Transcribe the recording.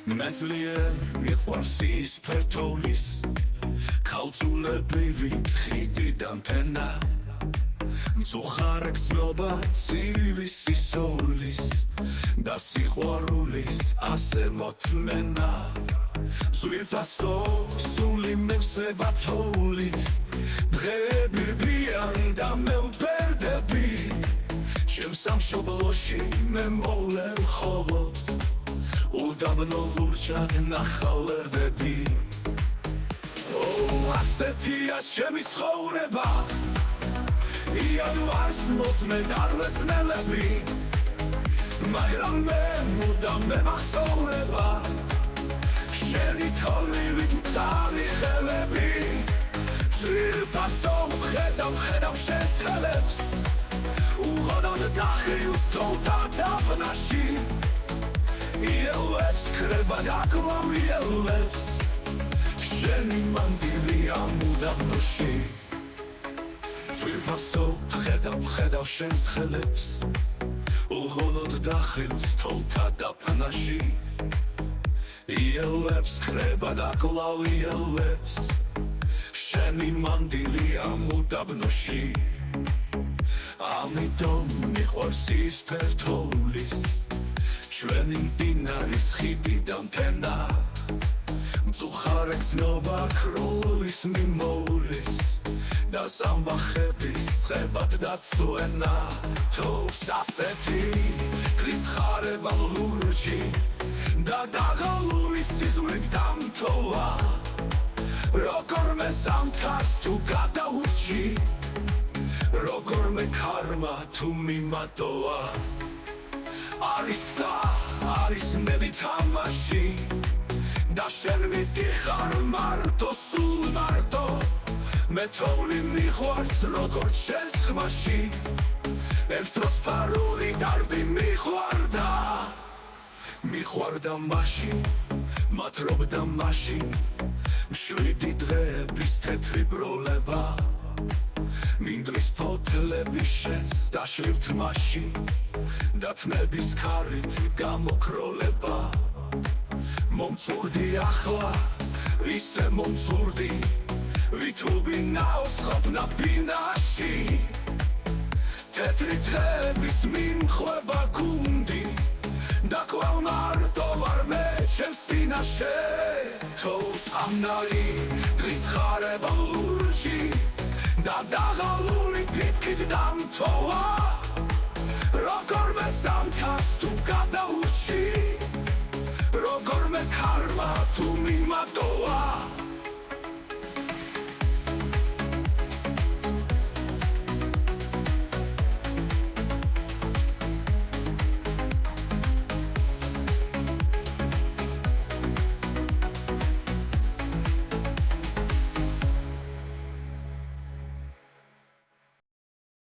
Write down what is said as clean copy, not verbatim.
მეძლიერ მიყვარს ის ფერთოვლის ქალწულებრივი ხიდიდან ფენა მწუხარე გრძნობა ცივი სისოვლის და სიყვარულის ასე მოთმენა სულფასო სული მევსება თოვლით დღეები ბიან და მე ვბერდები ჩემს სამშობლოში მე მოვლენ მხოლოდ უდაბნო ლურჯად ნახალერდები ასეთია ჩემი ცხოვრება იანვარს მოწმე დარვეცნელები მაგრამ მე მუდამ მემახსოვრება შენი თოვლივით მტარი ხელები სულფასო ხედავ შენს ხელებს უღონოდ დახილს თოვთა დაფნაში იელვებს ქრება და კლავ იელვებს შენი მანდილია უდაბნოში სულფასო ხედავ შენს ხელებს უღონოდ დახილს თოვთა დაფნაში იელვებს ქრება და კლავ იელვებს შენი მანდილია უდაბნოში ამიტომ მიყვარს ის ფერთოვლის ჩვენი მდინარის ხიდიდან ფენა მწუხარე გრძნობა ქროლის მიმოვლის და სამბახების წყებად დაცვენა თოვს ასეთი კრისხარება ლურჯი და დაღალული სიზმრით დამთოვა როგორმე ზამთარს თუ გადაურჩი როგორმე ქარმა თუ მიმატოვა არის გზა, არის ნები თამაში და შენ მიდიხარ მარტო, სულ მარტო მე თოვლი მიყვარს როგორც შენს ხმაში ერთ დროს ფარული დარბი მიყვარდა მაშინ მათრობდა მაშინ მშვიდი დღეების თეთრი ბროლება მინდვრის ფოთლები შენს დაშლივთ მაშინ და თმების ქარით გამოკროლება მომწურდი ახლა ისე მომწურდი ვითუბინავს ყოფნა ბინაში თეთრი დღეების მიმხვება გუნდი და კვლავ მარტო ვარ მე ჩემს წინაშე თოვს ამნარი კრისხარება ლურჯი და დაღალული ფიფკით დამთოვა როგორმე ზამთარს თუ გადაურჩი როგორმე ქარმა თუ მიმატოვა